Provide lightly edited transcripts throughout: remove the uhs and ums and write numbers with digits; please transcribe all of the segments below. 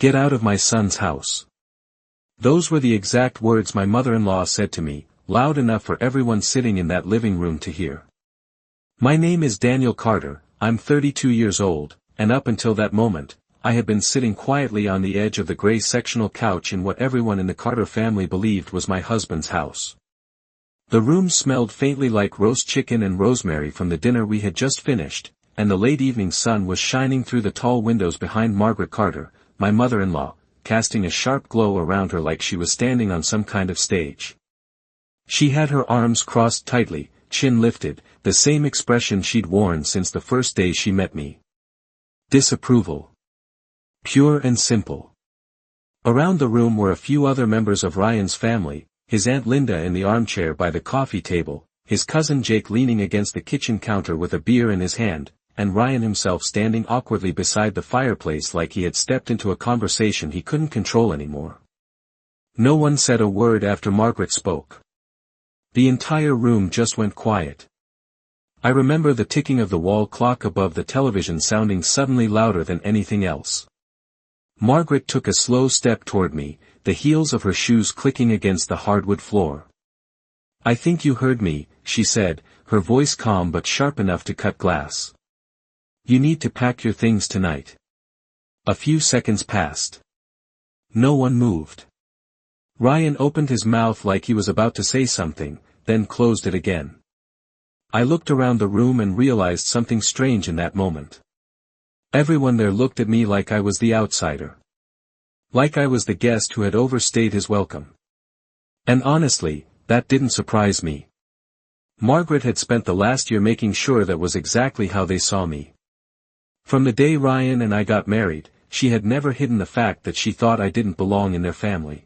Get out of my son's house. Those were the exact words my mother-in-law said to me, loud enough for everyone sitting in that living room to hear. My name is Daniel Carter, I'm 32 years old, and up until that moment, I had been sitting quietly on the edge of the gray sectional couch in what everyone in the Carter family believed was my husband's house. The room smelled faintly like roast chicken and rosemary from the dinner we had just finished, and the late evening sun was shining through the tall windows behind Margaret Carter, my mother-in-law, casting a sharp glow around her like she was standing on some kind of stage. She had her arms crossed tightly, chin lifted, the same expression she'd worn since the first day she met me. Disapproval. Pure and simple. Around the room were a few other members of Ryan's family, his Aunt Linda in the armchair by the coffee table, his cousin Jake leaning against the kitchen counter with a beer in his hand, and Ryan himself standing awkwardly beside the fireplace like he had stepped into a conversation he couldn't control anymore. No one said a word after Margaret spoke. The entire room just went quiet. I remember the ticking of the wall clock above the television sounding suddenly louder than anything else. Margaret took a slow step toward me, the heels of her shoes clicking against the hardwood floor. I think you heard me, she said, her voice calm but sharp enough to cut glass. You need to pack your things tonight. A few seconds passed. No one moved. Ryan opened his mouth like he was about to say something, then closed it again. I looked around the room and realized something strange in that moment. Everyone there looked at me like I was the outsider. Like I was the guest who had overstayed his welcome. And honestly, that didn't surprise me. Margaret had spent the last year making sure that was exactly how they saw me. From the day Ryan and I got married, she had never hidden the fact that she thought I didn't belong in their family.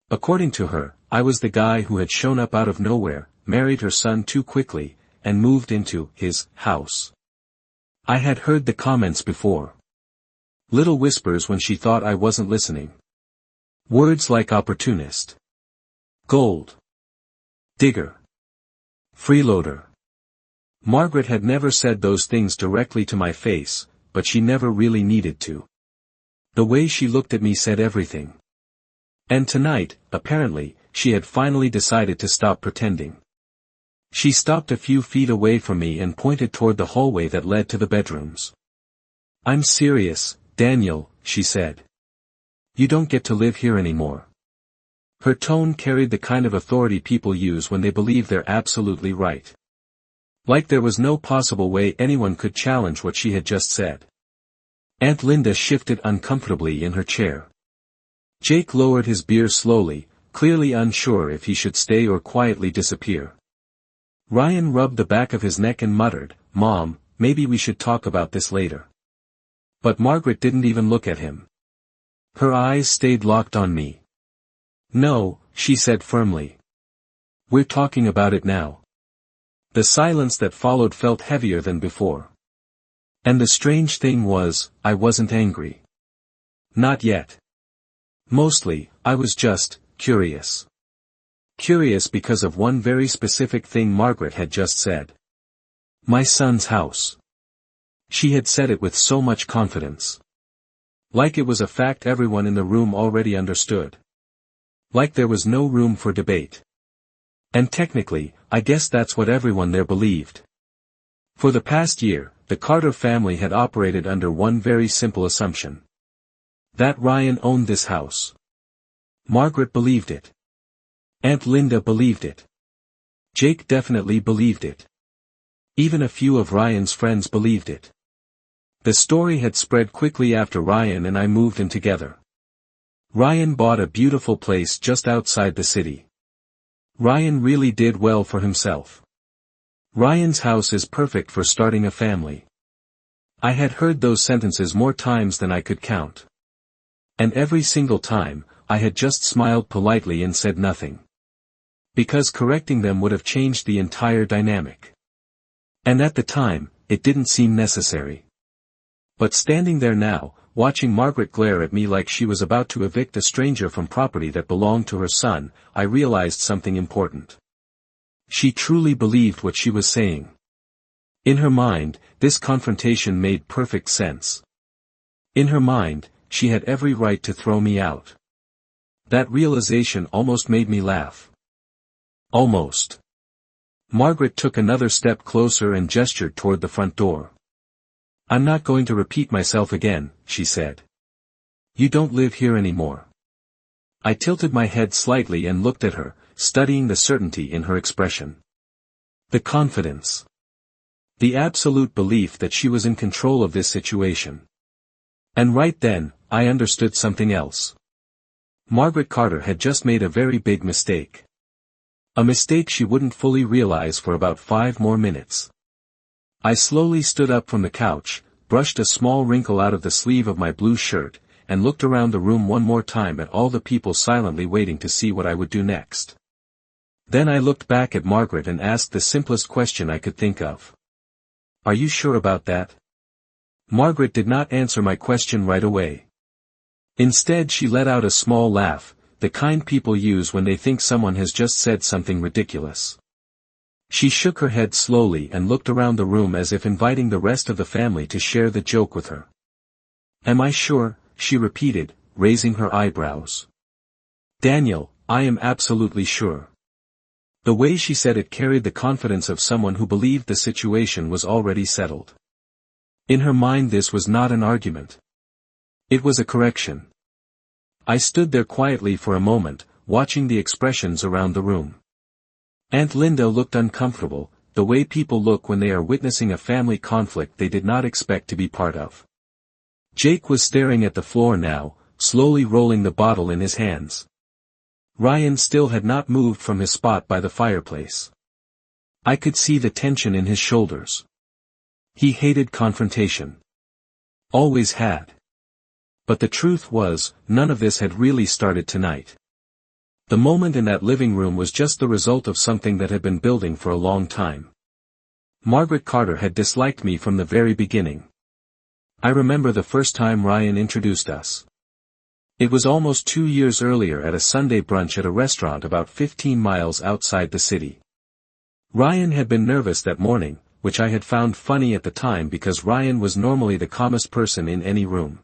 According to her, I was the guy who had shown up out of nowhere, married her son too quickly, and moved into his house. I had heard the comments before. Little whispers when she thought I wasn't listening. Words like opportunist. Gold. Digger. Freeloader. Margaret had never said those things directly to my face, but she never really needed to. The way she looked at me said everything. And tonight, apparently, she had finally decided to stop pretending. She stopped a few feet away from me and pointed toward the hallway that led to the bedrooms. I'm serious, Daniel, she said. You don't get to live here anymore. Her tone carried the kind of authority people use when they believe they're absolutely right. Like there was no possible way anyone could challenge what she had just said. Aunt Linda shifted uncomfortably in her chair. Jake lowered his beer slowly, clearly unsure if he should stay or quietly disappear. Ryan rubbed the back of his neck and muttered, "Mom, maybe we should talk about this later." But Margaret didn't even look at him. Her eyes stayed locked on me. "No," she said firmly. "We're talking about it now." The silence that followed felt heavier than before. And the strange thing was, I wasn't angry. Not yet. Mostly, I was just curious. Curious because of one very specific thing Margaret had just said. My son's house. She had said it with so much confidence. Like it was a fact everyone in the room already understood. Like there was no room for debate. And technically, I guess that's what everyone there believed. For the past year, the Carter family had operated under one very simple assumption. That Ryan owned this house. Margaret believed it. Aunt Linda believed it. Jake definitely believed it. Even a few of Ryan's friends believed it. The story had spread quickly after Ryan and I moved in together. Ryan bought a beautiful place just outside the city. Ryan really did well for himself. Ryan's house is perfect for starting a family. I had heard those sentences more times than I could count. And every single time, I had just smiled politely and said nothing. Because correcting them would have changed the entire dynamic. And at the time, it didn't seem necessary. But standing there now, watching Margaret glare at me like she was about to evict a stranger from property that belonged to her son, I realized something important. She truly believed what she was saying. In her mind, this confrontation made perfect sense. In her mind, she had every right to throw me out. That realization almost made me laugh. Almost. Margaret took another step closer and gestured toward the front door. "I'm not going to repeat myself again," she said. "You don't live here anymore." I tilted my head slightly and looked at her, studying the certainty in her expression. The confidence. The absolute belief that she was in control of this situation. And right then, I understood something else. Margaret Carter had just made a very big mistake. A mistake she wouldn't fully realize for about 5 more minutes. I slowly stood up from the couch, brushed a small wrinkle out of the sleeve of my blue shirt, and looked around the room one more time at all the people silently waiting to see what I would do next. Then I looked back at Margaret and asked the simplest question I could think of. "Are you sure about that?" Margaret did not answer my question right away. Instead she let out a small laugh, the kind people use when they think someone has just said something ridiculous. She shook her head slowly and looked around the room as if inviting the rest of the family to share the joke with her. "Am I sure?" she repeated, raising her eyebrows. "Daniel, I am absolutely sure." The way she said it carried the confidence of someone who believed the situation was already settled. In her mind this was not an argument. It was a correction. I stood there quietly for a moment, watching the expressions around the room. Aunt Linda looked uncomfortable, the way people look when they are witnessing a family conflict they did not expect to be part of. Jake was staring at the floor now, slowly rolling the bottle in his hands. Ryan still had not moved from his spot by the fireplace. I could see the tension in his shoulders. He hated confrontation. Always had. But the truth was, none of this had really started tonight. The moment in that living room was just the result of something that had been building for a long time. Margaret Carter had disliked me from the very beginning. I remember the first time Ryan introduced us. It was almost 2 years earlier at a Sunday brunch at a restaurant about 15 miles outside the city. Ryan had been nervous that morning, which I had found funny at the time because Ryan was normally the calmest person in any room.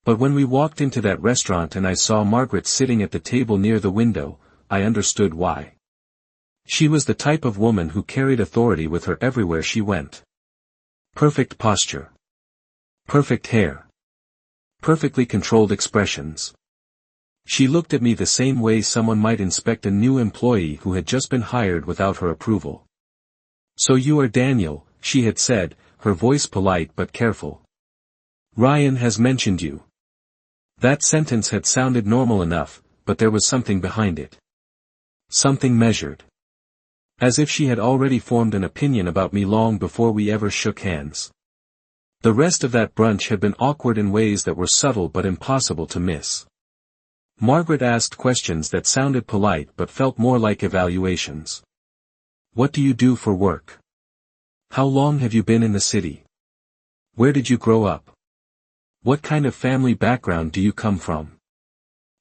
But when we walked into that restaurant and I saw Margaret sitting at the table near the window, I understood why. She was the type of woman who carried authority with her everywhere she went. Perfect posture. Perfect hair. Perfectly controlled expressions. She looked at me the same way someone might inspect a new employee who had just been hired without her approval. "So you are Daniel," she had said, her voice polite but careful. "Ryan has mentioned you." That sentence had sounded normal enough, but there was something behind it. Something measured. As if she had already formed an opinion about me long before we ever shook hands. The rest of that brunch had been awkward in ways that were subtle but impossible to miss. Margaret asked questions that sounded polite but felt more like evaluations. "What do you do for work? How long have you been in the city? Where did you grow up? What kind of family background do you come from?"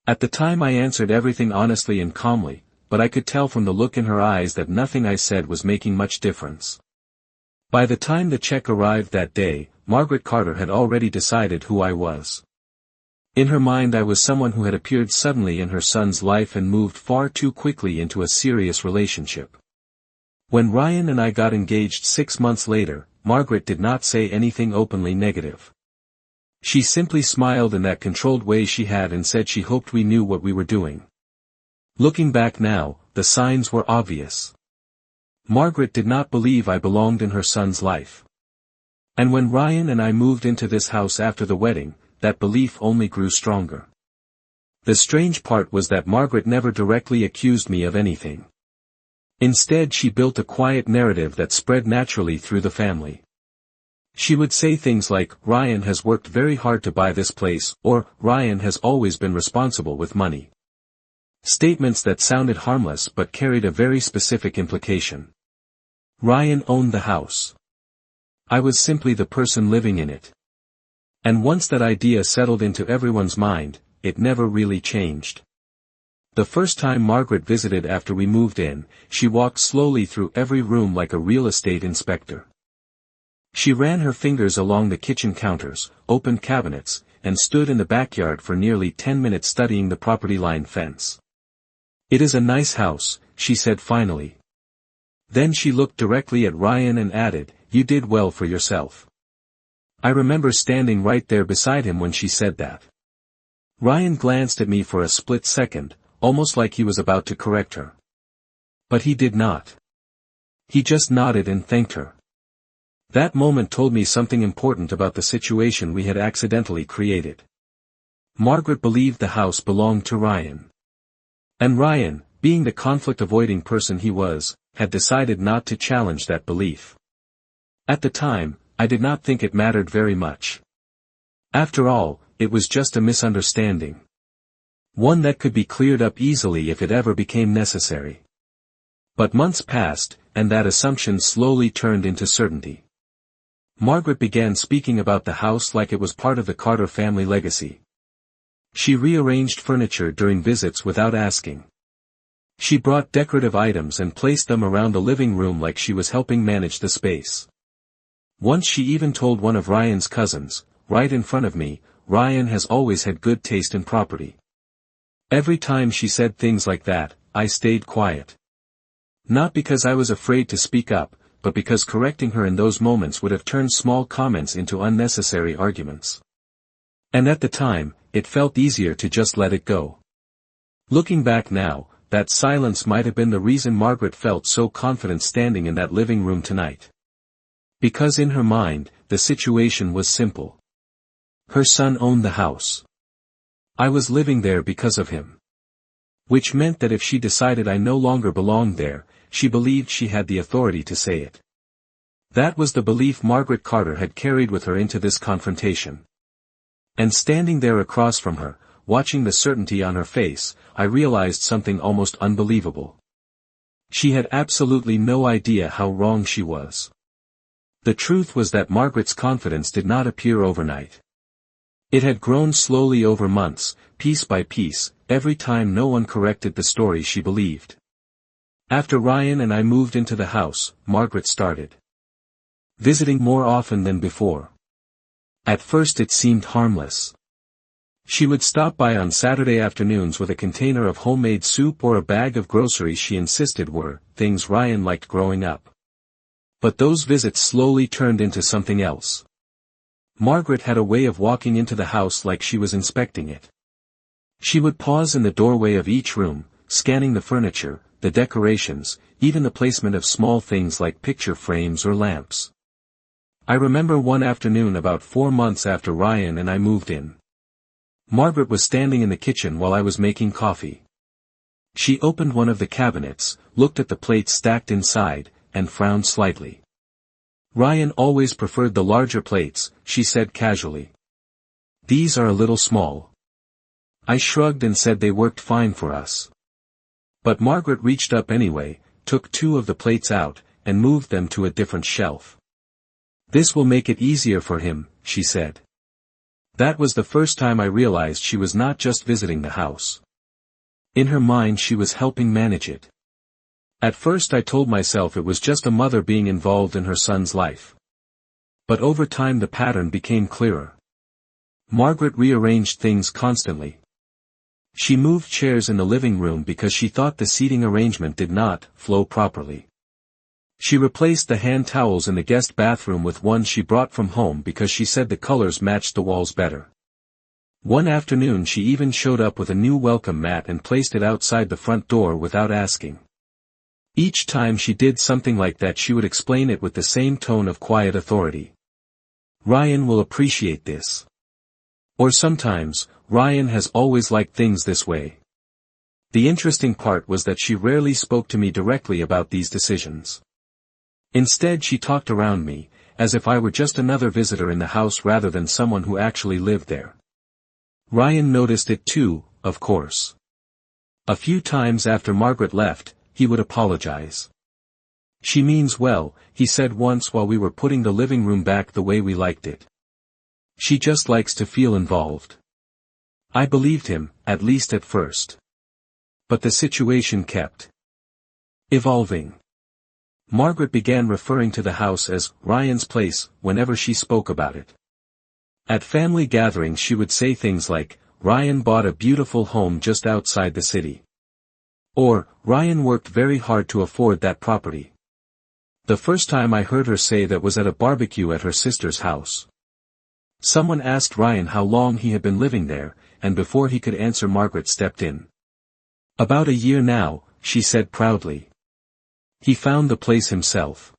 At the time I answered everything honestly and calmly, but I could tell from the look in her eyes that nothing I said was making much difference. By the time the check arrived that day, Margaret Carter had already decided who I was. In her mind I was someone who had appeared suddenly in her son's life and moved far too quickly into a serious relationship. When Ryan and I got engaged 6 months later, Margaret did not say anything openly negative. She simply smiled in that controlled way she had and said she hoped we knew what we were doing. Looking back now, the signs were obvious. Margaret did not believe I belonged in her son's life. And when Ryan and I moved into this house after the wedding, that belief only grew stronger. The strange part was that Margaret never directly accused me of anything. Instead she built a quiet narrative that spread naturally through the family. She would say things like, "Ryan has worked very hard to buy this place," or, "Ryan has always been responsible with money." Statements that sounded harmless but carried a very specific implication. Ryan owned the house. I was simply the person living in it. And once that idea settled into everyone's mind, it never really changed. The first time Margaret visited after we moved in, she walked slowly through every room like a real estate inspector. She ran her fingers along the kitchen counters, opened cabinets, and stood in the backyard for nearly 10 minutes studying the property line fence. "It is a nice house," she said finally. Then she looked directly at Ryan and added, "You did well for yourself." I remember standing right there beside him when she said that. Ryan glanced at me for a split second, almost like he was about to correct her. But he did not. He just nodded and thanked her. That moment told me something important about the situation we had accidentally created. Margaret believed the house belonged to Ryan. And Ryan, being the conflict-avoiding person he was, had decided not to challenge that belief. At the time, I did not think it mattered very much. After all, it was just a misunderstanding. One that could be cleared up easily if it ever became necessary. But months passed, and that assumption slowly turned into certainty. Margaret began speaking about the house like it was part of the Carter family legacy. She rearranged furniture during visits without asking. She brought decorative items and placed them around the living room like she was helping manage the space. Once she even told one of Ryan's cousins, right in front of me, "Ryan has always had good taste in property." Every time she said things like that, I stayed quiet. Not because I was afraid to speak up, but because correcting her in those moments would have turned small comments into unnecessary arguments. And at the time, it felt easier to just let it go. Looking back now, that silence might have been the reason Margaret felt so confident standing in that living room tonight. Because in her mind, the situation was simple. Her son owned the house. I was living there because of him. Which meant that if she decided I no longer belonged there, she believed she had the authority to say it. That was the belief Margaret Carter had carried with her into this confrontation. And standing there across from her, watching the certainty on her face, I realized something almost unbelievable. She had absolutely no idea how wrong she was. The truth was that Margaret's confidence did not appear overnight. It had grown slowly over months, piece by piece, every time no one corrected the story she believed. After Ryan and I moved into the house, Margaret started visiting more often than before. At first it seemed harmless. She would stop by on Saturday afternoons with a container of homemade soup or a bag of groceries she insisted were things Ryan liked growing up. But those visits slowly turned into something else. Margaret had a way of walking into the house like she was inspecting it. She would pause in the doorway of each room, scanning the furniture, the decorations, even the placement of small things like picture frames or lamps. I remember one afternoon about 4 months after Ryan and I moved in. Margaret was standing in the kitchen while I was making coffee. She opened one of the cabinets, looked at the plates stacked inside, and frowned slightly. "Ryan always preferred the larger plates," she said casually. "These are a little small." I shrugged and said they worked fine for us. But Margaret reached up anyway, took 2 of the plates out, and moved them to a different shelf. "This will make it easier for him," she said. That was the first time I realized she was not just visiting the house. In her mind she was helping manage it. At first I told myself it was just a mother being involved in her son's life. But over time the pattern became clearer. Margaret rearranged things constantly. She moved chairs in the living room because she thought the seating arrangement did not flow properly. She replaced the hand towels in the guest bathroom with ones she brought from home because she said the colors matched the walls better. One afternoon she even showed up with a new welcome mat and placed it outside the front door without asking. Each time she did something like that she would explain it with the same tone of quiet authority. "Ryan will appreciate this." Or sometimes, "Ryan has always liked things this way." The interesting part was that she rarely spoke to me directly about these decisions. Instead she talked around me, as if I were just another visitor in the house rather than someone who actually lived there. Ryan noticed it too, of course. A few times after Margaret left, he would apologize. "She means well," he said once while we were putting the living room back the way we liked it. "She just likes to feel involved." I believed him, at least at first. But the situation kept evolving. Margaret began referring to the house as Ryan's place whenever she spoke about it. At family gatherings she would say things like, "Ryan bought a beautiful home just outside the city." Or, "Ryan worked very hard to afford that property." The first time I heard her say that was at a barbecue at her sister's house. Someone asked Ryan how long he had been living there, and before he could answer Margaret stepped in. "About a year now," she said proudly. "He found the place himself."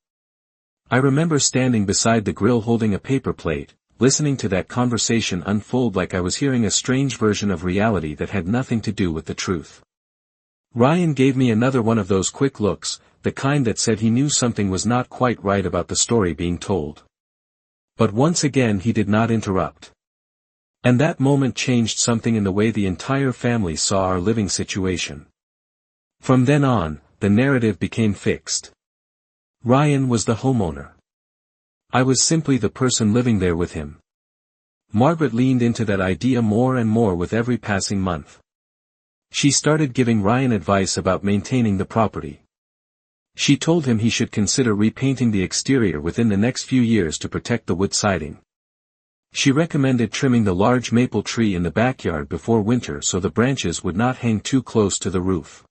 I remember standing beside the grill holding a paper plate, listening to that conversation unfold like I was hearing a strange version of reality that had nothing to do with the truth. Ryan gave me another one of those quick looks, the kind that said he knew something was not quite right about the story being told. But once again he did not interrupt. And that moment changed something in the way the entire family saw our living situation. From then on, the narrative became fixed. Ryan was the homeowner. I was simply the person living there with him. Margaret leaned into that idea more and more with every passing month. She started giving Ryan advice about maintaining the property. She told him he should consider repainting the exterior within the next few years to protect the wood siding. She recommended trimming the large maple tree in the backyard before winter so the branches would not hang too close to the roof.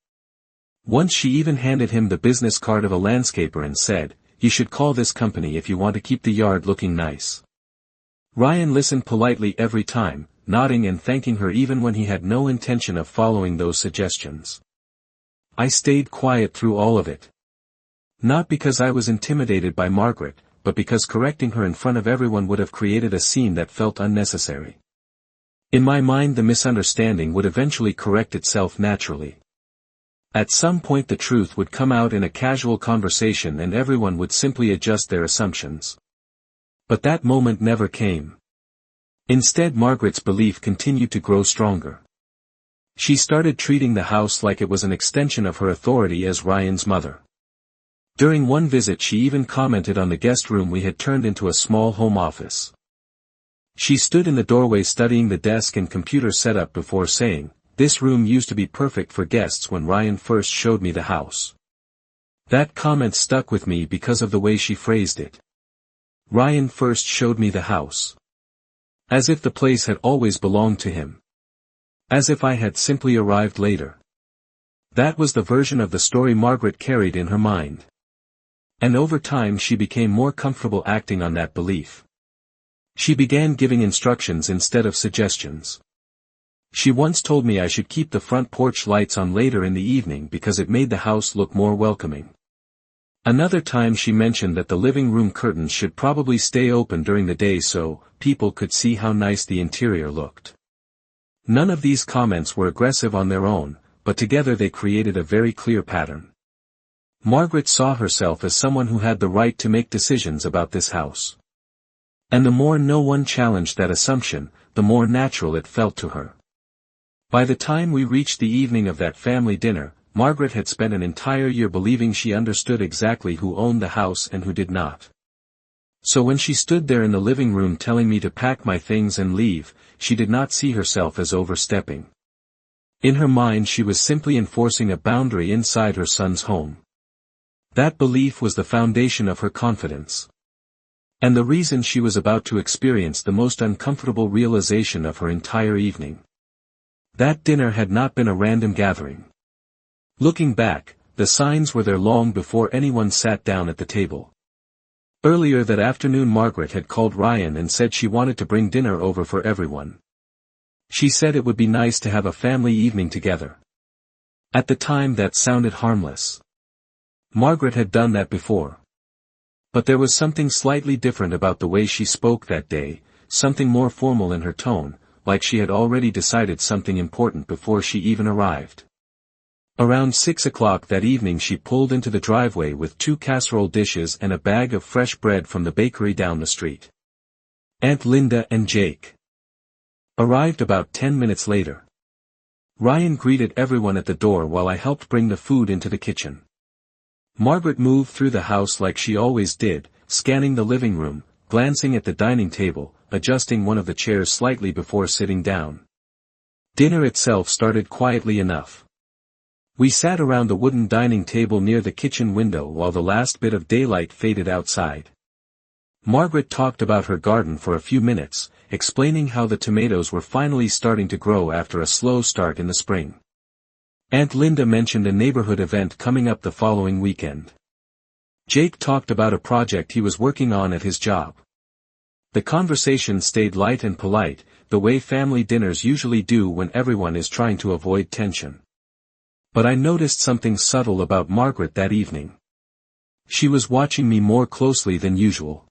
Once she even handed him the business card of a landscaper and said, "You should call this company if you want to keep the yard looking nice." Ryan listened politely every time, nodding and thanking her even when he had no intention of following those suggestions. I stayed quiet through all of it. Not because I was intimidated by Margaret, but because correcting her in front of everyone would have created a scene that felt unnecessary. In my mind the misunderstanding would eventually correct itself naturally. At some point the truth would come out in a casual conversation and everyone would simply adjust their assumptions. But that moment never came. Instead Margaret's belief continued to grow stronger. She started treating the house like it was an extension of her authority as Ryan's mother. During one visit she even commented on the guest room we had turned into a small home office. She stood in the doorway studying the desk and computer setup before saying, "This room used to be perfect for guests when Ryan first showed me the house." That comment stuck with me because of the way she phrased it. Ryan first showed me the house. As if the place had always belonged to him. As if I had simply arrived later. That was the version of the story Margaret carried in her mind. And over time she became more comfortable acting on that belief. She began giving instructions instead of suggestions. She once told me I should keep the front porch lights on later in the evening because it made the house look more welcoming. Another time she mentioned that the living room curtains should probably stay open during the day so people could see how nice the interior looked. None of these comments were aggressive on their own, but together they created a very clear pattern. Margaret saw herself as someone who had the right to make decisions about this house. And the more no one challenged that assumption, the more natural it felt to her. By the time we reached the evening of that family dinner, Margaret had spent an entire year believing she understood exactly who owned the house and who did not. So when she stood there in the living room telling me to pack my things and leave, she did not see herself as overstepping. In her mind she was simply enforcing a boundary inside her son's home. That belief was the foundation of her confidence. And the reason she was about to experience the most uncomfortable realization of her entire evening. That dinner had not been a random gathering. Looking back, the signs were there long before anyone sat down at the table. Earlier that afternoon Margaret had called Ryan and said she wanted to bring dinner over for everyone. She said it would be nice to have a family evening together. At the time that sounded harmless. Margaret had done that before. But there was something slightly different about the way she spoke that day, something more formal in her tone, like she had already decided something important before she even arrived. Around 6 o'clock that evening she pulled into the driveway with 2 casserole dishes and a bag of fresh bread from the bakery down the street. Aunt Linda and Jake arrived about 10 minutes later. Ryan greeted everyone at the door while I helped bring the food into the kitchen. Margaret moved through the house like she always did, scanning the living room, glancing at the dining table, adjusting one of the chairs slightly before sitting down. Dinner itself started quietly enough. We sat around the wooden dining table near the kitchen window while the last bit of daylight faded outside. Margaret talked about her garden for a few minutes, explaining how the tomatoes were finally starting to grow after a slow start in the spring. Aunt Linda mentioned a neighborhood event coming up the following weekend. Jake talked about a project he was working on at his job. The conversation stayed light and polite, the way family dinners usually do when everyone is trying to avoid tension. But I noticed something subtle about Margaret that evening. She was watching me more closely than usual.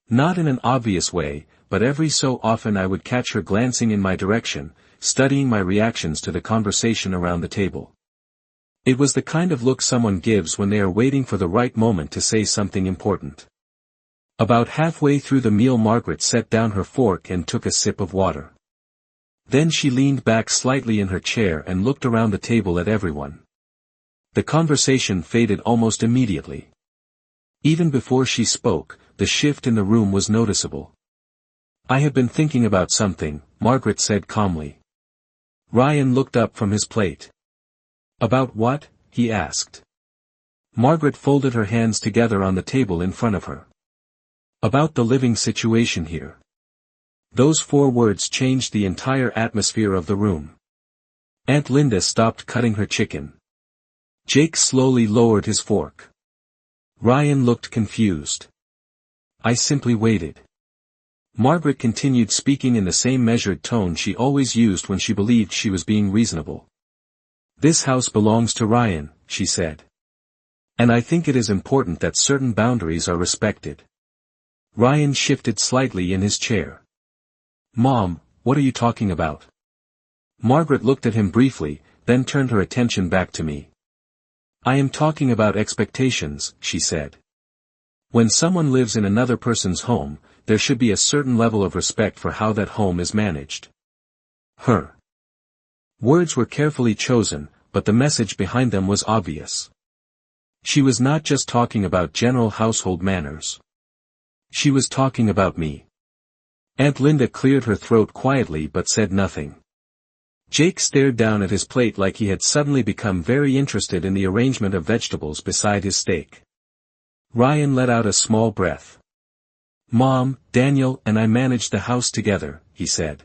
Not in an obvious way, but every so often I would catch her glancing in my direction, studying my reactions to the conversation around the table. It was the kind of look someone gives when they are waiting for the right moment to say something important. About halfway through the meal, Margaret set down her fork and took a sip of water. Then she leaned back slightly in her chair and looked around the table at everyone. The conversation faded almost immediately. Even before she spoke, the shift in the room was noticeable. "I have been thinking about something," Margaret said calmly. Ryan looked up from his plate. "About what?" he asked. Margaret folded her hands together on the table in front of her. "About the living situation here." Those 4 words changed the entire atmosphere of the room. Aunt Linda stopped cutting her chicken. Jake slowly lowered his fork. Ryan looked confused. I simply waited. Margaret continued speaking in the same measured tone she always used when she believed she was being reasonable. "This house belongs to Ryan," she said. "And I think it is important that certain boundaries are respected." Ryan shifted slightly in his chair. "Mom, what are you talking about?" Margaret looked at him briefly, then turned her attention back to me. "I am talking about expectations," she said. "When someone lives in another person's home, there should be a certain level of respect for how that home is managed." Her words were carefully chosen, but the message behind them was obvious. She was not just talking about general household manners. She was talking about me. Aunt Linda cleared her throat quietly but said nothing. Jake stared down at his plate like he had suddenly become very interested in the arrangement of vegetables beside his steak. Ryan let out a small breath. "Mom, Daniel and I managed the house together," he said.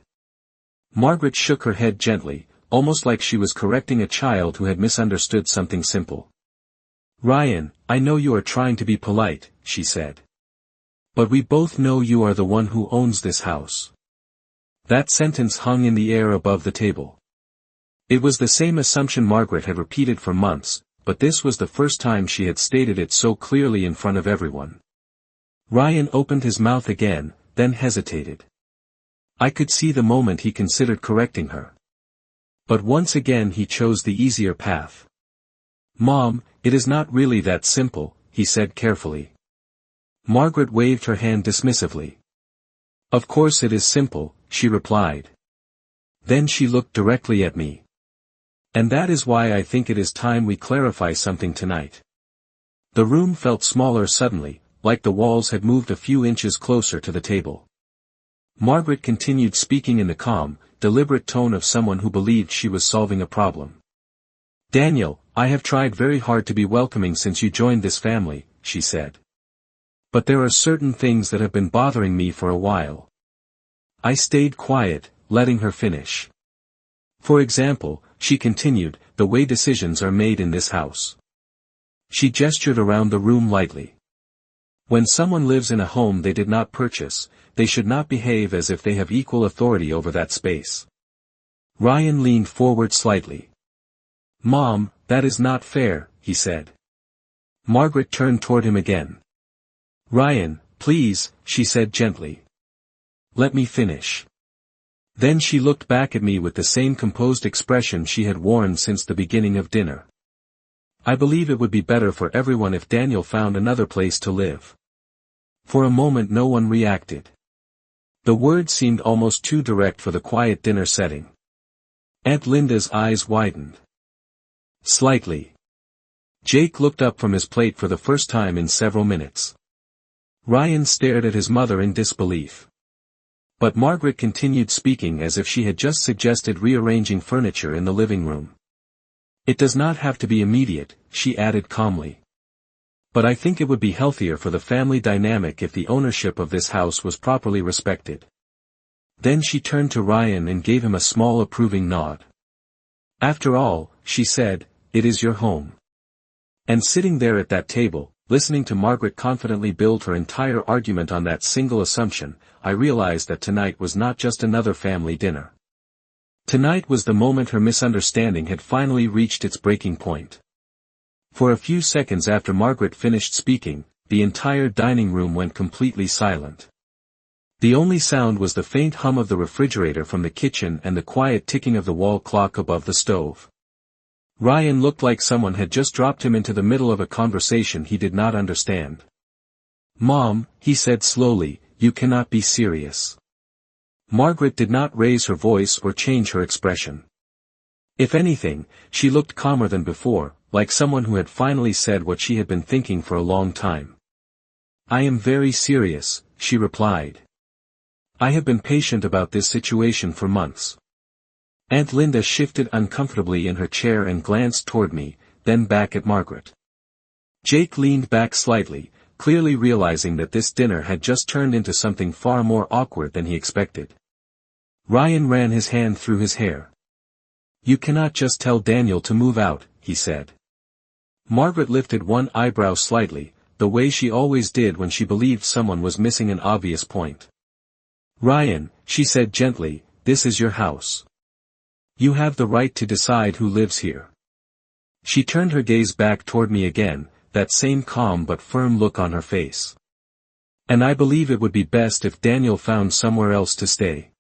Margaret shook her head gently, almost like she was correcting a child who had misunderstood something simple. "Ryan, I know you are trying to be polite," she said. "But we both know you are the one who owns this house." That sentence hung in the air above the table. It was the same assumption Margaret had repeated for months, but this was the first time she had stated it so clearly in front of everyone. Ryan opened his mouth again, then hesitated. I could see the moment he considered correcting her. But once again he chose the easier path. "Mom, it is not really that simple," he said carefully. Margaret waved her hand dismissively. "Of course it is simple," she replied. Then she looked directly at me. "And that is why I think it is time we clarify something tonight." The room felt smaller suddenly, like the walls had moved a few inches closer to the table. Margaret continued speaking in the calm, deliberate tone of someone who believed she was solving a problem. "Daniel, I have tried very hard to be welcoming since you joined this family," she said. "But there are certain things that have been bothering me for a while." I stayed quiet, letting her finish. "For example," she continued, "the way decisions are made in this house." She gestured around the room lightly. "When someone lives in a home they did not purchase, they should not behave as if they have equal authority over that space." Ryan leaned forward slightly. "Mom, that is not fair," he said. Margaret turned toward him again. "Ryan, please," she said gently. "Let me finish." Then she looked back at me with the same composed expression she had worn since the beginning of dinner. "I believe it would be better for everyone if Daniel found another place to live." For a moment no one reacted. The words seemed almost too direct for the quiet dinner setting. Aunt Linda's eyes widened. Slightly. Jake looked up from his plate for the first time in several minutes. Ryan stared at his mother in disbelief. But Margaret continued speaking as if she had just suggested rearranging furniture in the living room. "It does not have to be immediate," she added calmly. But I think it would be healthier for the family dynamic if the ownership of this house was properly respected. Then she turned to Ryan and gave him a small approving nod. After all, she said, it is your home. And sitting there at that table, listening to Margaret confidently build her entire argument on that single assumption, I realized that tonight was not just another family dinner. Tonight was the moment her misunderstanding had finally reached its breaking point. For a few seconds after Margaret finished speaking, the entire dining room went completely silent. The only sound was the faint hum of the refrigerator from the kitchen and the quiet ticking of the wall clock above the stove. Ryan looked like someone had just dropped him into the middle of a conversation he did not understand. "Mom," he said slowly, "you cannot be serious." Margaret did not raise her voice or change her expression. If anything, she looked calmer than before, like someone who had finally said what she had been thinking for a long time. "I am very serious," she replied. "I have been patient about this situation for months." Aunt Linda shifted uncomfortably in her chair and glanced toward me, then back at Margaret. Jake leaned back slightly, clearly realizing that this dinner had just turned into something far more awkward than he expected. Ryan ran his hand through his hair. "You cannot just tell Daniel to move out," he said. Margaret lifted one eyebrow slightly, the way she always did when she believed someone was missing an obvious point. "Ryan," she said gently, "this is your house. You have the right to decide who lives here." She turned her gaze back toward me again, that same calm but firm look on her face. "And I believe it would be best if Daniel found somewhere else to stay."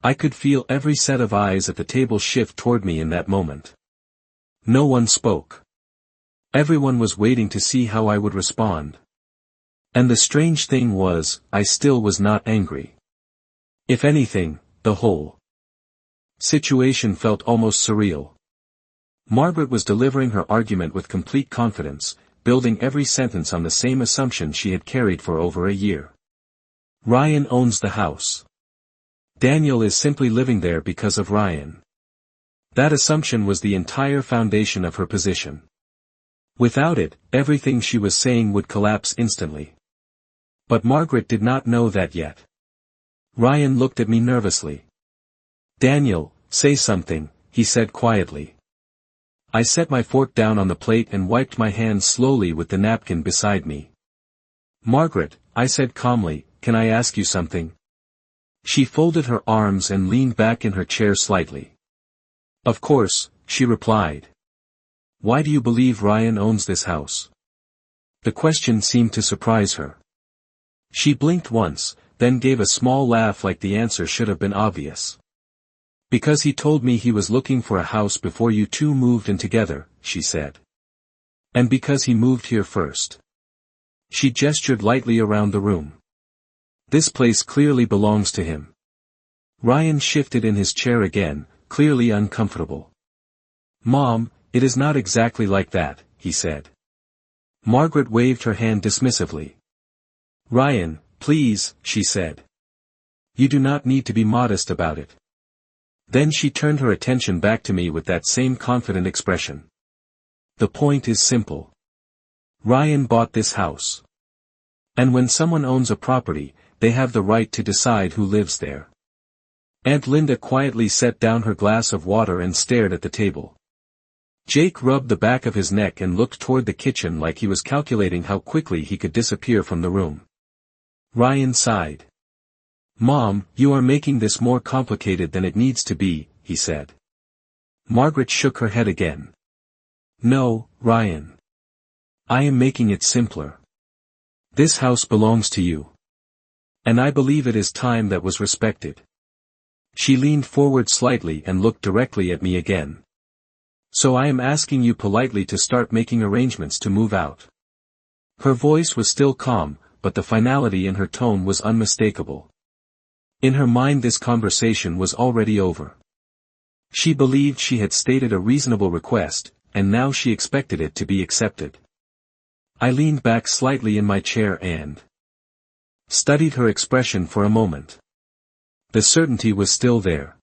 I could feel every set of eyes at the table shift toward me in that moment. No one spoke. Everyone was waiting to see how I would respond. And the strange thing was, I still was not angry. If anything, the whole situation felt almost surreal. Margaret was delivering her argument with complete confidence, building every sentence on the same assumption she had carried for over a year. Ryan owns the house. Daniel is simply living there because of Ryan. That assumption was the entire foundation of her position. Without it, everything she was saying would collapse instantly. But Margaret did not know that yet. Ryan looked at me nervously. "Daniel, say something," he said quietly. I set my fork down on the plate and wiped my hands slowly with the napkin beside me. "Margaret," I said calmly, "can I ask you something?" She folded her arms and leaned back in her chair slightly. "Of course," she replied. "Why do you believe Ryan owns this house?" The question seemed to surprise her. She blinked once, then gave a small laugh like the answer should have been obvious. "Because he told me he was looking for a house before you two moved in together," she said. "And because he moved here first." She gestured lightly around the room. "This place clearly belongs to him." Ryan shifted in his chair again, clearly uncomfortable. "Mom, it is not exactly like that," he said. Margaret waved her hand dismissively. "Ryan, please," she said. "You do not need to be modest about it." Then she turned her attention back to me with that same confident expression. "The point is simple. Ryan bought this house. And when someone owns a property, they have the right to decide who lives there." Aunt Linda quietly set down her glass of water and stared at the table. Jake rubbed the back of his neck and looked toward the kitchen like he was calculating how quickly he could disappear from the room. Ryan sighed. "Mom, you are making this more complicated than it needs to be," he said. Margaret shook her head again. "No, Ryan. I am making it simpler. This house belongs to you. And I believe it is time that was respected." She leaned forward slightly and looked directly at me again. "So I am asking you politely to start making arrangements to move out." Her voice was still calm, but the finality in her tone was unmistakable. In her mind this conversation was already over. She believed she had stated a reasonable request, and now she expected it to be accepted. I leaned back slightly in my chair and studied her expression for a moment. The certainty was still there.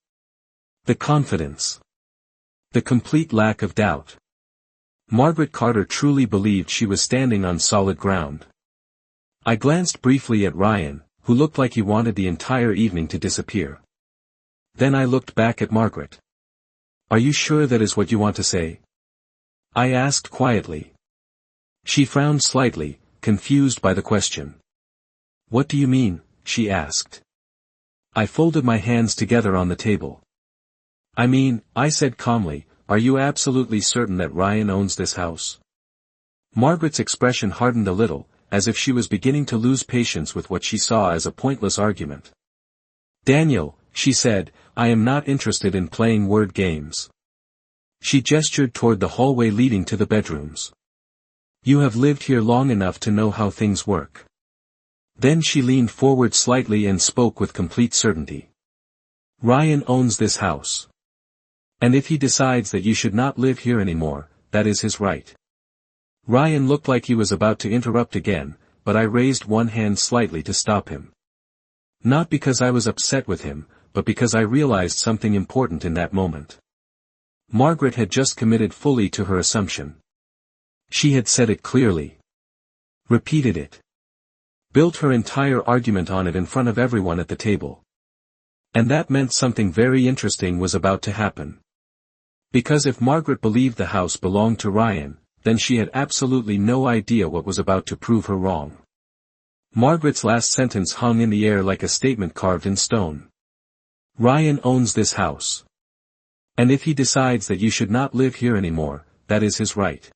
The confidence. The complete lack of doubt. Margaret Carter truly believed she was standing on solid ground. I glanced briefly at Ryan, who looked like he wanted the entire evening to disappear. Then I looked back at Margaret. "Are you sure that is what you want to say?" I asked quietly. She frowned slightly, confused by the question. "What do you mean?" she asked. I folded my hands together on the table. "I mean," I said calmly, "are you absolutely certain that Ryan owns this house?" Margaret's expression hardened a little, as if she was beginning to lose patience with what she saw as a pointless argument. "Daniel," she said, "I am not interested in playing word games." She gestured toward the hallway leading to the bedrooms. "You have lived here long enough to know how things work." Then she leaned forward slightly and spoke with complete certainty. "Ryan owns this house. And if he decides that you should not live here anymore, that is his right." Ryan looked like he was about to interrupt again, but I raised one hand slightly to stop him. Not because I was upset with him, but because I realized something important in that moment. Margaret had just committed fully to her assumption. She had said it clearly. Repeated it. Built her entire argument on it in front of everyone at the table. And that meant something very interesting was about to happen. Because if Margaret believed the house belonged to Ryan, then she had absolutely no idea what was about to prove her wrong. Margaret's last sentence hung in the air like a statement carved in stone. "Ryan owns this house. And if he decides that you should not live here anymore, that is his right."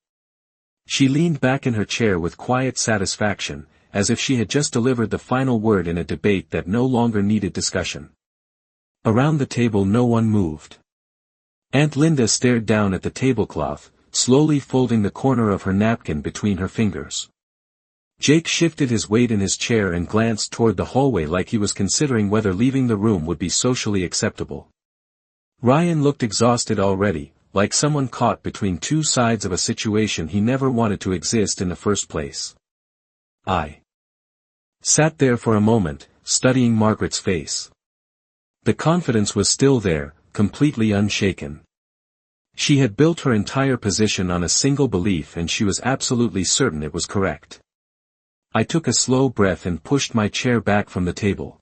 She leaned back in her chair with quiet satisfaction, as if she had just delivered the final word in a debate that no longer needed discussion. Around the table no one moved. Aunt Linda stared down at the tablecloth, slowly folding the corner of her napkin between her fingers. Jake shifted his weight in his chair and glanced toward the hallway like he was considering whether leaving the room would be socially acceptable. Ryan looked exhausted already, like someone caught between two sides of a situation he never wanted to exist in the first place. I sat there for a moment, studying Margaret's face. The confidence was still there, completely unshaken. She had built her entire position on a single belief and she was absolutely certain it was correct. I took a slow breath and pushed my chair back from the table.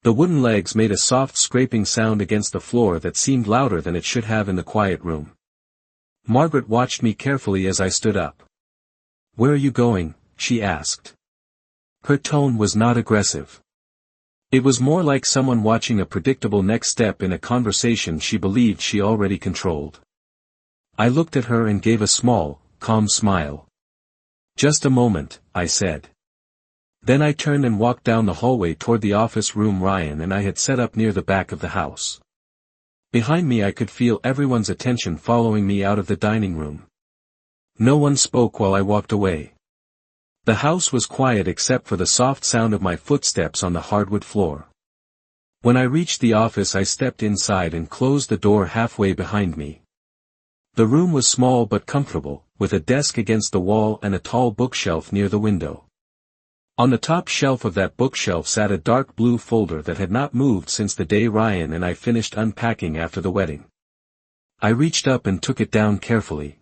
The wooden legs made a soft scraping sound against the floor that seemed louder than it should have in the quiet room. Margaret watched me carefully as I stood up. "Where are you going?" she asked. Her tone was not aggressive. It was more like someone watching a predictable next step in a conversation she believed she already controlled. I looked at her and gave a small, calm smile. "Just a moment," I said. Then I turned and walked down the hallway toward the office room Ryan and I had set up near the back of the house. Behind me I could feel everyone's attention following me out of the dining room. No one spoke while I walked away. The house was quiet except for the soft sound of my footsteps on the hardwood floor. When I reached the office I stepped inside and closed the door halfway behind me. The room was small but comfortable, with a desk against the wall and a tall bookshelf near the window. On the top shelf of that bookshelf sat a dark blue folder that had not moved since the day Ryan and I finished unpacking after the wedding. I reached up and took it down carefully.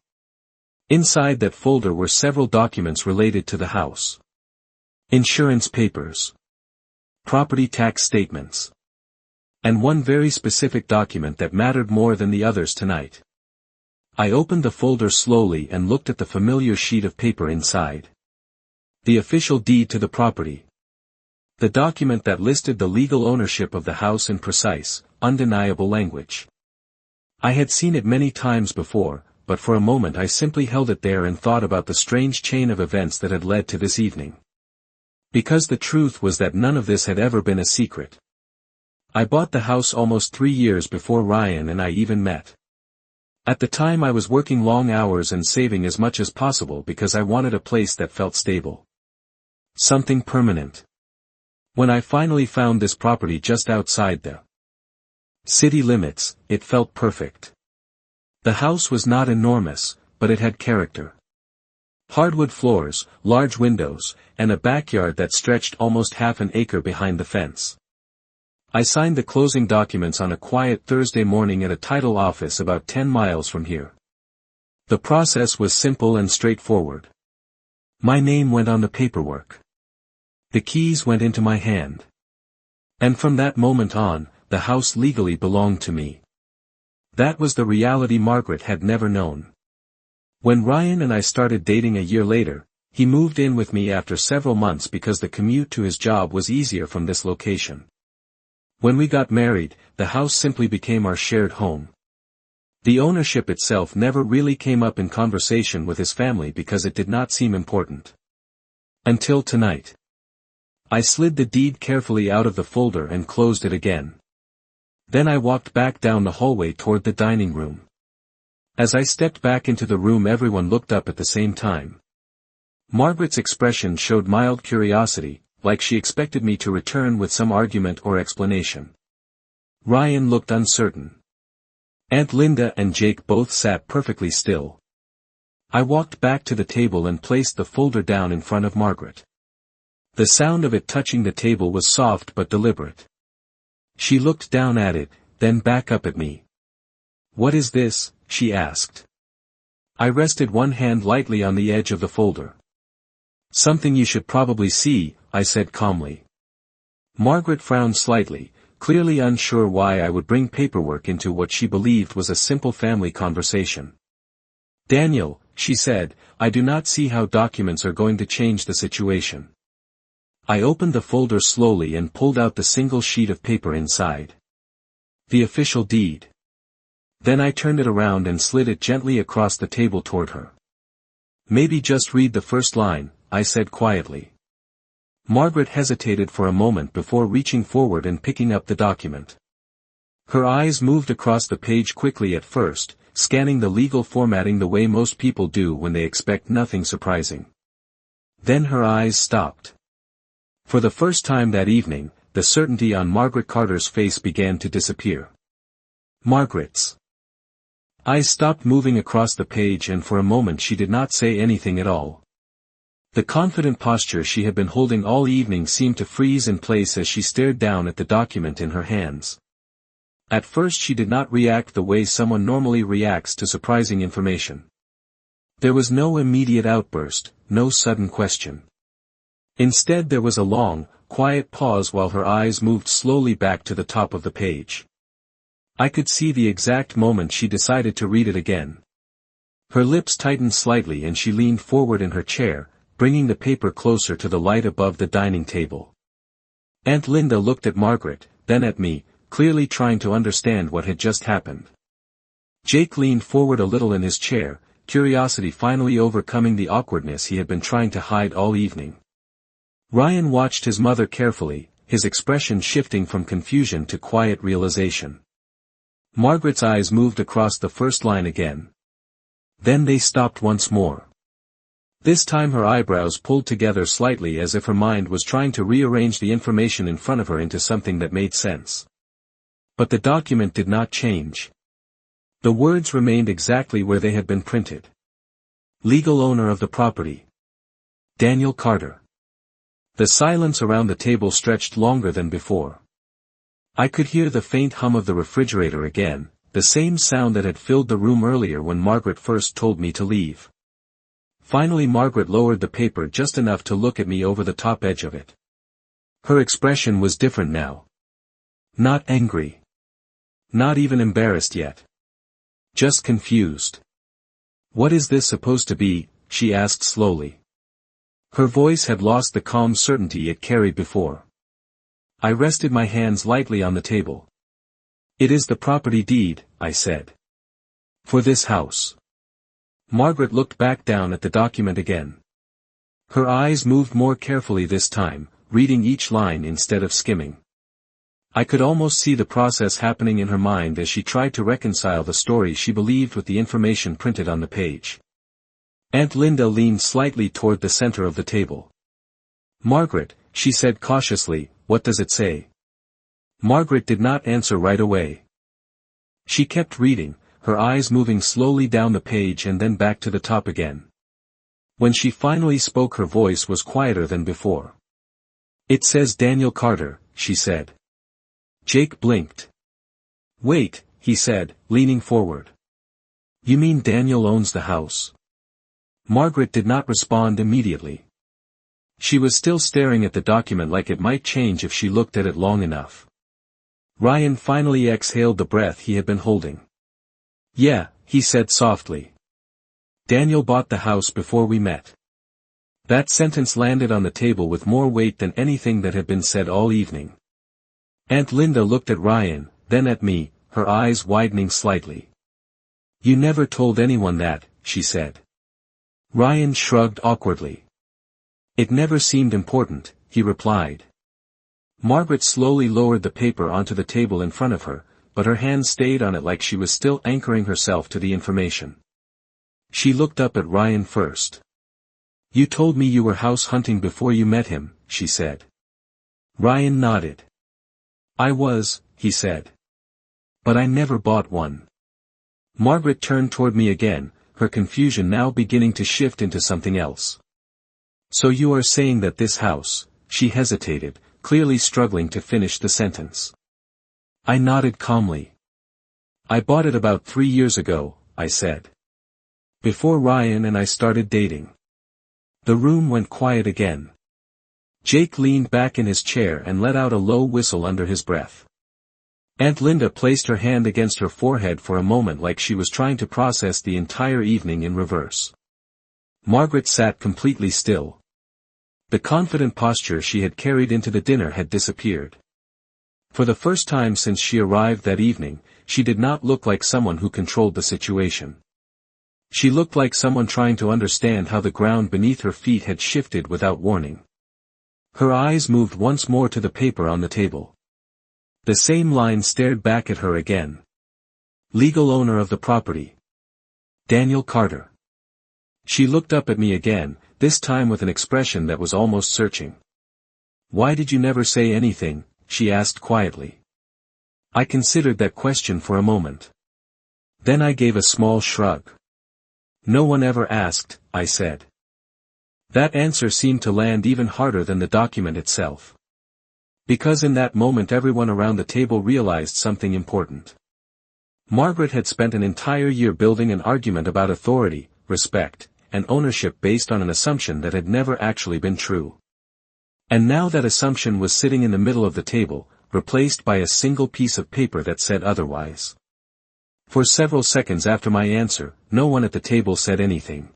Inside that folder were several documents related to the house. Insurance papers. Property tax statements. And one very specific document that mattered more than the others tonight. I opened the folder slowly and looked at the familiar sheet of paper inside. The official deed to the property. The document that listed the legal ownership of the house in precise, undeniable language. I had seen it many times before, but for a moment I simply held it there and thought about the strange chain of events that had led to this evening. Because the truth was that none of this had ever been a secret. I bought the house almost 3 years before Ryan and I even met. At the time I was working long hours and saving as much as possible because I wanted a place that felt stable. Something permanent. When I finally found this property just outside the city limits, it felt perfect. The house was not enormous, but it had character. Hardwood floors, large windows, and a backyard that stretched almost half an acre behind the fence. I signed the closing documents on a quiet Thursday morning at a title office about 10 miles from here. The process was simple and straightforward. My name went on the paperwork. The keys went into my hand. And from that moment on, the house legally belonged to me. That was the reality Margaret had never known. When Ryan and I started dating a year later, he moved in with me after several months because the commute to his job was easier from this location. When we got married, the house simply became our shared home. The ownership itself never really came up in conversation with his family because it did not seem important. Until tonight. I slid the deed carefully out of the folder and closed it again. Then I walked back down the hallway toward the dining room. As I stepped back into the room, everyone looked up at the same time. Margaret's expression showed mild curiosity, like she expected me to return with some argument or explanation. Ryan looked uncertain. Aunt Linda and Jake both sat perfectly still. I walked back to the table and placed the folder down in front of Margaret. The sound of it touching the table was soft but deliberate. She looked down at it, then back up at me. "What is this?" she asked. I rested one hand lightly on the edge of the folder. "Something you should probably see," I said calmly. Margaret frowned slightly, clearly unsure why I would bring paperwork into what she believed was a simple family conversation. "Daniel," she said, "I do not see how documents are going to change the situation." I opened the folder slowly and pulled out the single sheet of paper inside. The official deed. Then I turned it around and slid it gently across the table toward her. "Maybe just read the first line," I said quietly. Margaret hesitated for a moment before reaching forward and picking up the document. Her eyes moved across the page quickly at first, scanning the legal formatting the way most people do when they expect nothing surprising. Then her eyes stopped. For the first time that evening, the certainty on Margaret Carter's face began to disappear. Margaret's eyes stopped moving across the page, and for a moment she did not say anything at all. The confident posture she had been holding all evening seemed to freeze in place as she stared down at the document in her hands. At first she did not react the way someone normally reacts to surprising information. There was no immediate outburst, no sudden question. Instead there was a long, quiet pause while her eyes moved slowly back to the top of the page. I could see the exact moment she decided to read it again. Her lips tightened slightly and she leaned forward in her chair, bringing the paper closer to the light above the dining table. Aunt Linda looked at Margaret, then at me, clearly trying to understand what had just happened. Jake leaned forward a little in his chair, curiosity finally overcoming the awkwardness he had been trying to hide all evening. Ryan watched his mother carefully, his expression shifting from confusion to quiet realization. Margaret's eyes moved across the first line again. Then they stopped once more. This time her eyebrows pulled together slightly as if her mind was trying to rearrange the information in front of her into something that made sense. But the document did not change. The words remained exactly where they had been printed. Legal owner of the property. Daniel Carter. The silence around the table stretched longer than before. I could hear the faint hum of the refrigerator again, the same sound that had filled the room earlier when Margaret first told me to leave. Finally Margaret lowered the paper just enough to look at me over the top edge of it. Her expression was different now. Not angry. Not even embarrassed yet. Just confused. "What is this supposed to be?" she asked slowly. Her voice had lost the calm certainty it carried before. I rested my hands lightly on the table. "It is the property deed," I said. "For this house." Margaret looked back down at the document again. Her eyes moved more carefully this time, reading each line instead of skimming. I could almost see the process happening in her mind as she tried to reconcile the story she believed with the information printed on the page. Aunt Linda leaned slightly toward the center of the table. "Margaret," she said cautiously, "what does it say?" Margaret did not answer right away. She kept reading, her eyes moving slowly down the page and then back to the top again. When she finally spoke her voice was quieter than before. "It says Daniel Carter," she said. Jake blinked. "Wait," he said, leaning forward. You mean Daniel owns the house? Margaret did not respond immediately. She was still staring at the document like it might change if she looked at it long enough. Ryan finally exhaled the breath he had been holding. Yeah, he said softly. Daniel bought the house before we met. That sentence landed on the table with more weight than anything that had been said all evening. Aunt Linda looked at Ryan, then at me, her eyes widening slightly. You never told anyone that, she said. Ryan shrugged awkwardly. It never seemed important, he replied. Margaret slowly lowered the paper onto the table in front of her, but her hand stayed on it like she was still anchoring herself to the information. She looked up at Ryan first. You told me you were house hunting before you met him, she said. Ryan nodded. I was, he said. But I never bought one. Margaret turned toward me again, her confusion now beginning to shift into something else. So you are saying that this house, she hesitated, clearly struggling to finish the sentence. I nodded calmly. I bought it about 3 years ago, I said. Before Ryan and I started dating. The room went quiet again. Jake leaned back in his chair and let out a low whistle under his breath. Aunt Linda placed her hand against her forehead for a moment like she was trying to process the entire evening in reverse. Margaret sat completely still. The confident posture she had carried into the dinner had disappeared. For the first time since she arrived that evening, she did not look like someone who controlled the situation. She looked like someone trying to understand how the ground beneath her feet had shifted without warning. Her eyes moved once more to the paper on the table. The same line stared back at her again. Legal owner of the property. Daniel Carter. She looked up at me again, this time with an expression that was almost searching. Why did you never say anything? She asked quietly. I considered that question for a moment. Then I gave a small shrug. No one ever asked, I said. That answer seemed to land even harder than the document itself. Because in that moment everyone around the table realized something important. Margaret had spent an entire year building an argument about authority, respect, and ownership based on an assumption that had never actually been true. And now that assumption was sitting in the middle of the table, replaced by a single piece of paper that said otherwise. For several seconds after my answer, no one at the table said anything.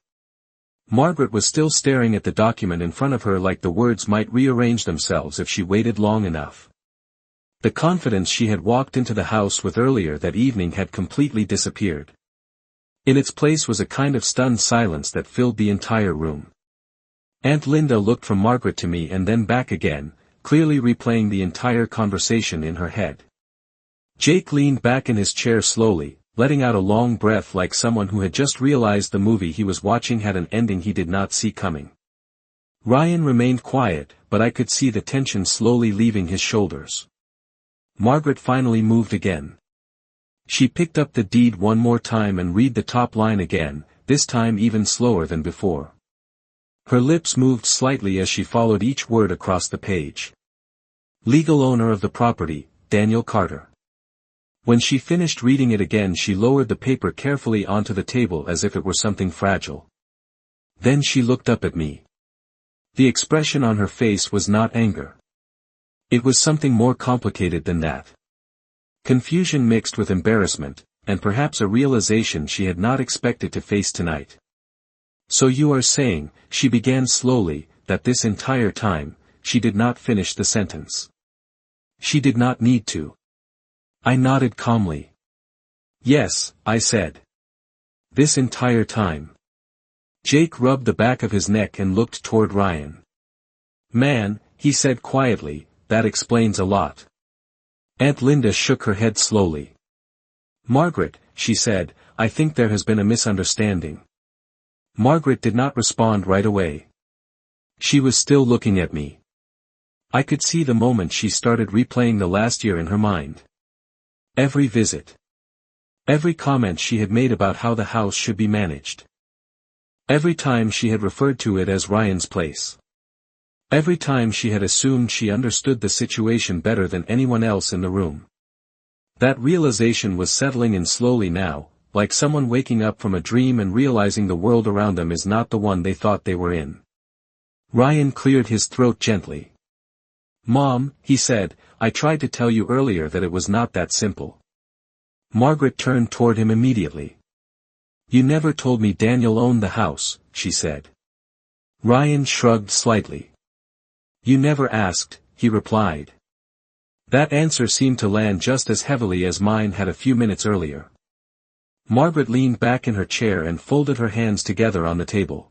Margaret was still staring at the document in front of her like the words might rearrange themselves if she waited long enough. The confidence she had walked into the house with earlier that evening had completely disappeared. In its place was a kind of stunned silence that filled the entire room. Aunt Linda looked from Margaret to me and then back again, clearly replaying the entire conversation in her head. Jake leaned back in his chair slowly, letting out a long breath like someone who had just realized the movie he was watching had an ending he did not see coming. Ryan remained quiet, but I could see the tension slowly leaving his shoulders. Margaret finally moved again. She picked up the deed one more time and read the top line again, this time even slower than before. Her lips moved slightly as she followed each word across the page. Legal owner of the property, Daniel Carter. When she finished reading it again she lowered the paper carefully onto the table as if it were something fragile. Then she looked up at me. The expression on her face was not anger. It was something more complicated than that. Confusion mixed with embarrassment, and perhaps a realization she had not expected to face tonight. So you are saying, she began slowly, that this entire time, she did not finish the sentence. She did not need to. I nodded calmly. Yes, I said. This entire time. Jake rubbed the back of his neck and looked toward Ryan. Man, he said quietly, that explains a lot. Aunt Linda shook her head slowly. Margaret, she said, I think there has been a misunderstanding. Margaret did not respond right away. She was still looking at me. I could see the moment she started replaying the last year in her mind. Every visit. Every comment she had made about how the house should be managed. Every time she had referred to it as Ryan's place. Every time she had assumed she understood the situation better than anyone else in the room. That realization was settling in slowly now, like someone waking up from a dream and realizing the world around them is not the one they thought they were in. Ryan cleared his throat gently. "Mom," he said, "I tried to tell you earlier that it was not that simple." Margaret turned toward him immediately. "You never told me Daniel owned the house," she said. Ryan shrugged slightly. "You never asked," he replied. That answer seemed to land just as heavily as mine had a few minutes earlier. Margaret leaned back in her chair and folded her hands together on the table.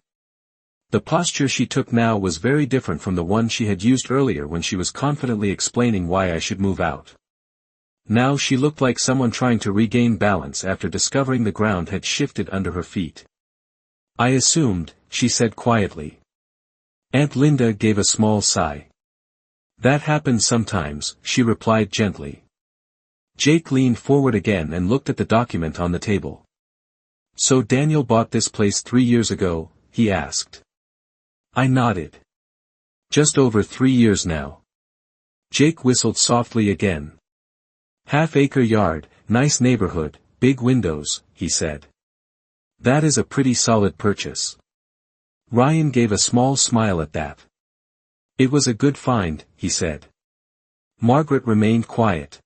The posture she took now was very different from the one she had used earlier when she was confidently explaining why I should move out. Now she looked like someone trying to regain balance after discovering the ground had shifted under her feet. "I assumed," she said quietly. Aunt Linda gave a small sigh. "That happens sometimes," she replied gently. Jake leaned forward again and looked at the document on the table. "So Daniel bought this place 3 years ago?" he asked. I nodded. "Just over 3 years now." Jake whistled softly again. "Half-acre yard, nice neighborhood, big windows," he said. "That is a pretty solid purchase." Ryan gave a small smile at that. "It was a good find," he said. Margaret remained quiet.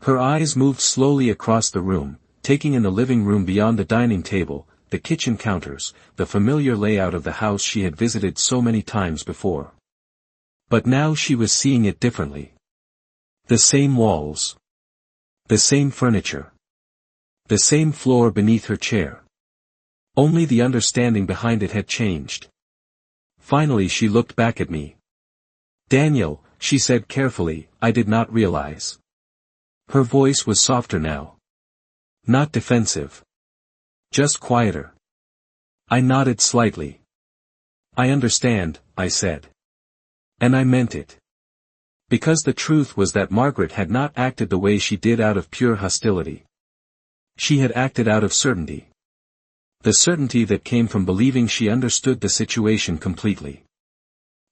Her eyes moved slowly across the room, taking in the living room beyond the dining table, the kitchen counters, the familiar layout of the house she had visited so many times before. But now she was seeing it differently. The same walls. The same furniture. The same floor beneath her chair. Only the understanding behind it had changed. Finally she looked back at me. "Daniel," she said carefully, "I did not realize." Her voice was softer now. Not defensive. Just quieter. I nodded slightly. "I understand," I said. And I meant it. Because the truth was that Margaret had not acted the way she did out of pure hostility. She had acted out of certainty. The certainty that came from believing she understood the situation completely.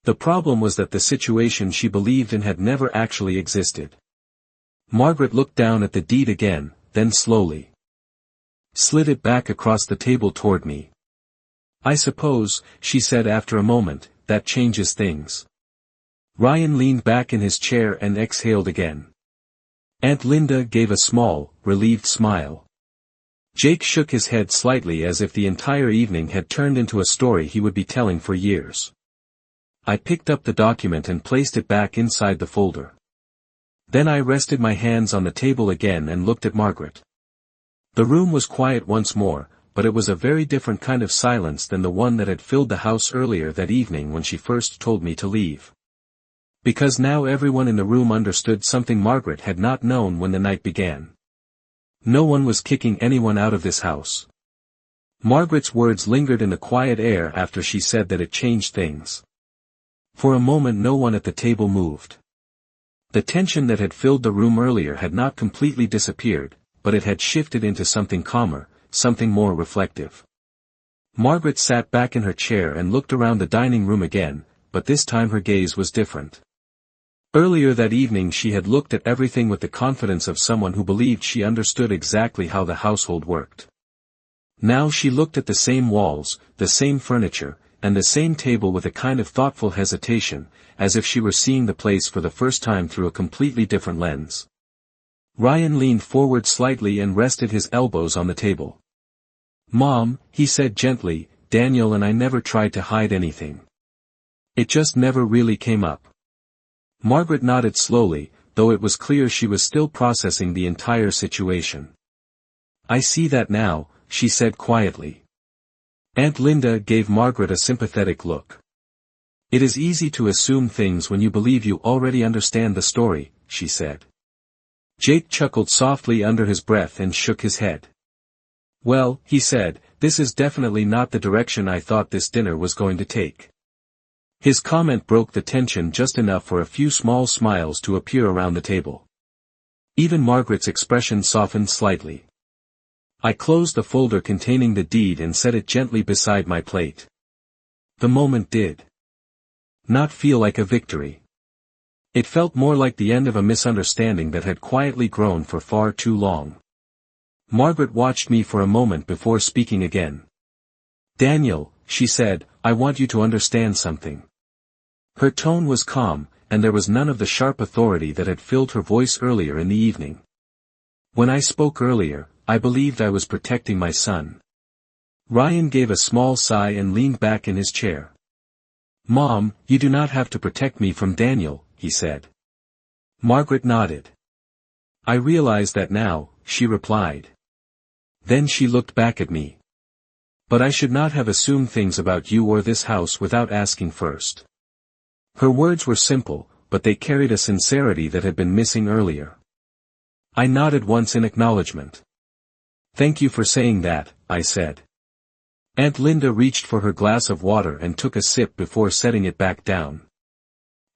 The problem was that the situation she believed in had never actually existed. Margaret looked down at the deed again, then slowly slid it back across the table toward me. "I suppose," she said after a moment, "that changes things." Ryan leaned back in his chair and exhaled again. Aunt Linda gave a small, relieved smile. Jake shook his head slightly as if the entire evening had turned into a story he would be telling for years. I picked up the document and placed it back inside the folder. Then I rested my hands on the table again and looked at Margaret. The room was quiet once more, but it was a very different kind of silence than the one that had filled the house earlier that evening when she first told me to leave. Because now everyone in the room understood something Margaret had not known when the night began. No one was kicking anyone out of this house. Margaret's words lingered in the quiet air after she said that it changed things. For a moment no one at the table moved. The tension that had filled the room earlier had not completely disappeared, but it had shifted into something calmer, something more reflective. Margaret sat back in her chair and looked around the dining room again, but this time her gaze was different. Earlier that evening she had looked at everything with the confidence of someone who believed she understood exactly how the household worked. Now she looked at the same walls, the same furniture, and the same table with a kind of thoughtful hesitation, as if she were seeing the place for the first time through a completely different lens. Ryan leaned forward slightly and rested his elbows on the table. "Mom," he said gently, "Daniel and I never tried to hide anything. It just never really came up." Margaret nodded slowly, though it was clear she was still processing the entire situation. "I see that now," she said quietly. Aunt Linda gave Margaret a sympathetic look. "It is easy to assume things when you believe you already understand the story," she said. Jake chuckled softly under his breath and shook his head. "Well," he said, "this is definitely not the direction I thought this dinner was going to take." His comment broke the tension just enough for a few small smiles to appear around the table. Even Margaret's expression softened slightly. I closed the folder containing the deed and set it gently beside my plate. The moment did not feel like a victory. It felt more like the end of a misunderstanding that had quietly grown for far too long. Margaret watched me for a moment before speaking again. Daniel, she said, I want you to understand something. Her tone was calm, and there was none of the sharp authority that had filled her voice earlier in the evening. When I spoke earlier, I believed I was protecting my son. Ryan gave a small sigh and leaned back in his chair. Mom, you do not have to protect me from Daniel, he said. Margaret nodded. I realize that now, she replied. Then she looked back at me. But I should not have assumed things about you or this house without asking first. Her words were simple, but they carried a sincerity that had been missing earlier. I nodded once in acknowledgement. Thank you for saying that, I said. Aunt Linda reached for her glass of water and took a sip before setting it back down.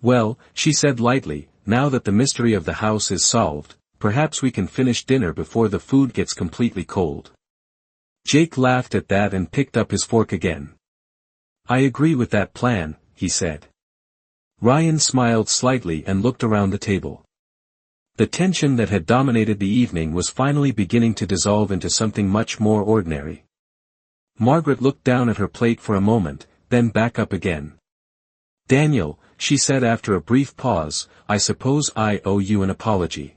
Well, she said lightly, now that the mystery of the house is solved, perhaps we can finish dinner before the food gets completely cold. Jake laughed at that and picked up his fork again. I agree with that plan, he said. Ryan smiled slightly and looked around the table. The tension that had dominated the evening was finally beginning to dissolve into something much more ordinary. Margaret looked down at her plate for a moment, then back up again. Daniel, she said after a brief pause, I suppose I owe you an apology.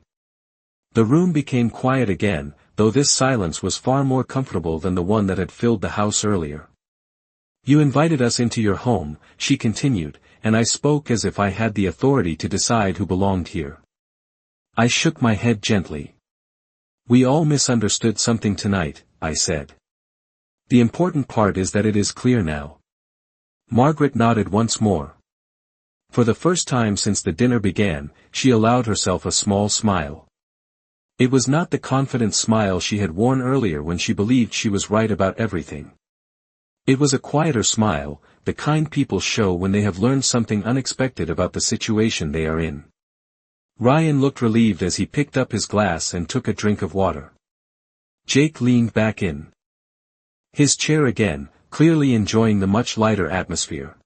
The room became quiet again, though this silence was far more comfortable than the one that had filled the house earlier. You invited us into your home, she continued, and I spoke as if I had the authority to decide who belonged here. I shook my head gently. We all misunderstood something tonight, I said. The important part is that it is clear now. Margaret nodded once more. For the first time since the dinner began, she allowed herself a small smile. It was not the confident smile she had worn earlier when she believed she was right about everything. It was a quieter smile, the kind people show when they have learned something unexpected about the situation they are in. Ryan looked relieved as he picked up his glass and took a drink of water. Jake leaned back in his chair again, clearly enjoying the much lighter atmosphere.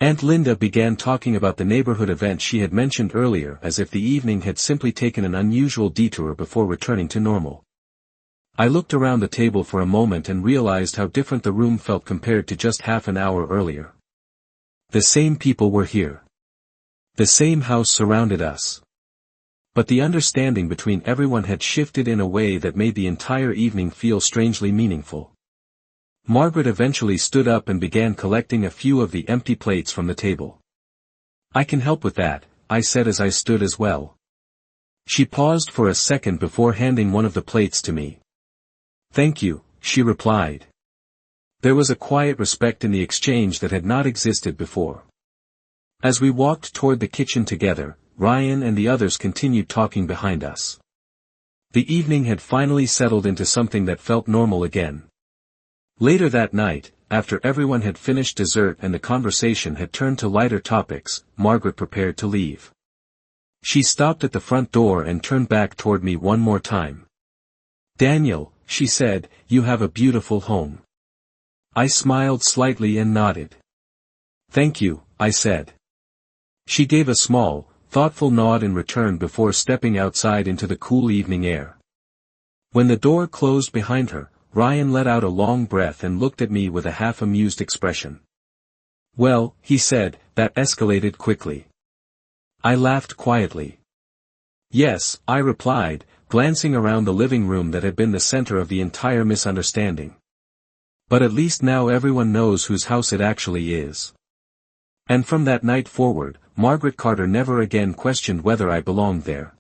Aunt Linda began talking about the neighborhood event she had mentioned earlier as if the evening had simply taken an unusual detour before returning to normal. I looked around the table for a moment and realized how different the room felt compared to just half an hour earlier. The same people were here. The same house surrounded us. But the understanding between everyone had shifted in a way that made the entire evening feel strangely meaningful. Margaret eventually stood up and began collecting a few of the empty plates from the table. I can help with that, I said as I stood as well. She paused for a second before handing one of the plates to me. Thank you, she replied. There was a quiet respect in the exchange that had not existed before. As we walked toward the kitchen together, Ryan and the others continued talking behind us. The evening had finally settled into something that felt normal again. Later that night, after everyone had finished dessert and the conversation had turned to lighter topics, Margaret prepared to leave. She stopped at the front door and turned back toward me one more time. Daniel, she said, you have a beautiful home. I smiled slightly and nodded. Thank you, I said. She gave a small, thoughtful nod in return before stepping outside into the cool evening air. When the door closed behind her, Ryan let out a long breath and looked at me with a half-amused expression. Well, he said, that escalated quickly. I laughed quietly. Yes, I replied, glancing around the living room that had been the center of the entire misunderstanding. But at least now everyone knows whose house it actually is. And from that night forward, Margaret Carter never again questioned whether I belonged there.